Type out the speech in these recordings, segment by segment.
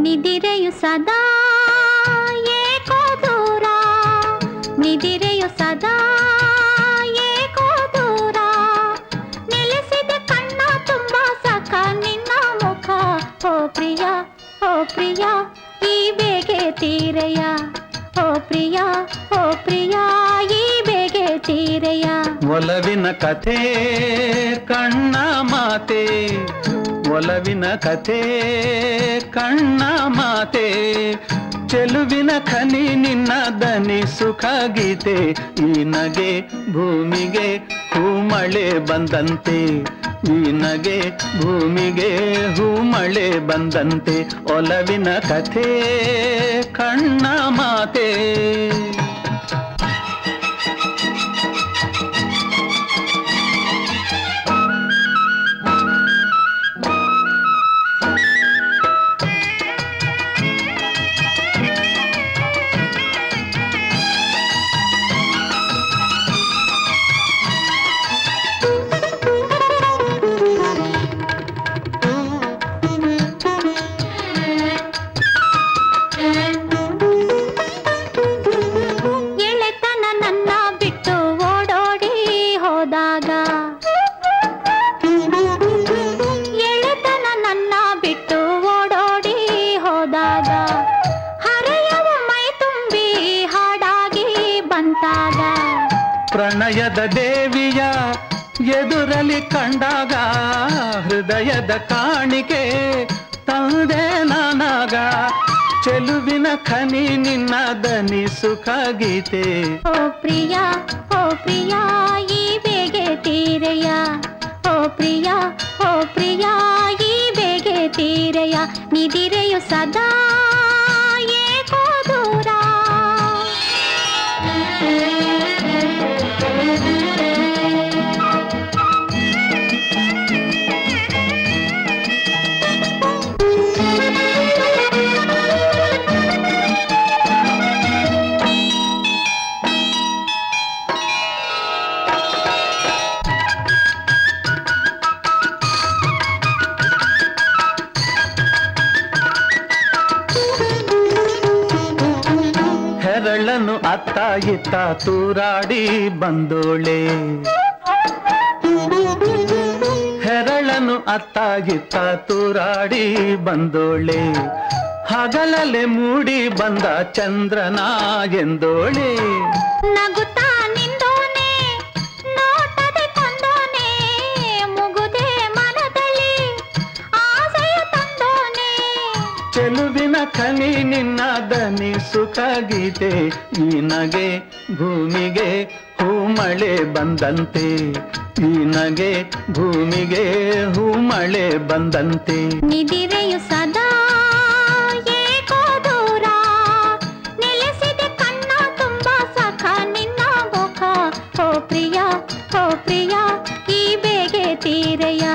ನಿದಿರೆಯು ಸದಾ ಏಕೋ ದೂರ, ನಿದಿರೆಯು ಸದಾ ಏಕೋ ದೂರ, ನೆಲೆಸಿದೆ ಕಣ್ಣ ತುಂಬ ಸಖ ನಿನ್ನ ಮುಖ. ಓ ಪ್ರಿಯ, ಓ ಪ್ರಿಯ, ಈ ಬೇಗೆ ತೀರೆಯ. ಓ ಪ್ರಿಯ, ಓ ಪ್ರಿಯ, ಈ ಬೇಗೆ ತೀರೆಯ. ಒಲವಿನ ಕಥೆ ಕಣ್ಣ ಮಾತೆ, ಒಲವಿನ ಕಥೆ ಕಣ್ಣ ಮಾತೆ, ಚೆಲುವಿನ ಖನಿ ನಿನ್ನ ದನಿ ಸುಖ ಗೀತೆ. ಈ ನಗೆ ಭೂಮಿಗೆ ಹೂಮಳೆ ಬಂದಂತೆ, ಈ ನಗೆ ಭೂಮಿಗೆ ಹೂಮಳೆ ಬಂದಂತೆ. ಒಲವಿನ ಕಥೆ ಕಣ್ಣ ಮಾತೆ. ಪ್ರಣಯದ ದೇವಿಯ ಎದುರಲಿ ಕಂಡಾಗ ಹೃದಯದ ಕಾಣಿಕೆ ತಂದೆ ನಾನಾಗ. ಚೆಲುವಿನ ಖನಿ ನಿನ್ನ ದನಿ ಸುಖ ಗೀತೆ. ಓ ಪ್ರಿಯ, ಓ ಪ್ರಿಯ, ಈ ಬೇಗೆ ತೀರೆಯ. ಓ ಪ್ರಿಯ, ಓ ಪ್ರಿಯ, ಈ ಬೇಗೆ ತೀರೆಯ. ನಿದಿರೆಯು ಸದಾ ಏಕೋ ದೂರ. ಹೆರಳನ್ನು ಅತ್ತ ಇತ್ತ ತೂರಾಡಿ ಬಂದೋಳೆ, ಹೆರಳನ್ನು ಅತ್ತ ಇತ್ತ ತೂರಾಡಿ ಬಂದೋಳೆ. ಹಗಲಲೆ ಮೂಡಿ ಬಂದ ಚಂದ್ರನ ಎಂದೋಳೆ. ನಗುತ್ತಾ ನಿಂದೋನೆ, ನೋಟದೆ ಕೊಂದೋನೆ, ಮುಗುದೆ ಮನದಲ್ಲಿ ಆಸೆಯ ತಂದೋನೆ. ಚೆಲುವಿನ ಖನಿ ನಿನ್ನ ದನಿ ಸುಖ ಗೀತೆ. ಈ ನಗೆ ಭೂಮಿಗೆ ಹೂಮಳೆ ಬಂದಂತೆ, ಈ ನಗೆ ಭೂಮಿಗೆ ಹೂಮಳೆ ಬಂದಂತೆ. ನಿದಿರೆಯು ಸದಾ ಏಕೋ ದೂರ, ನೆಲೆಸಿದೆ ಕಣ್ಣ ತುಂಬ ಸಖ ನಿನ್ನ ಮುಖ. ಓ ಪ್ರಿಯ, ಓ ಪ್ರಿಯ, ಈ ಬೇಗೆ ತೀರೆಯ.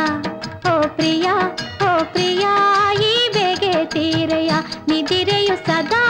ಓ ಪ್ರಿಯ, ಓ ಪ್ರಿಯ, ಈ ಬೇಗೆ ತೀರೆಯ. ನಿದಿರೆಯು ಸದಾ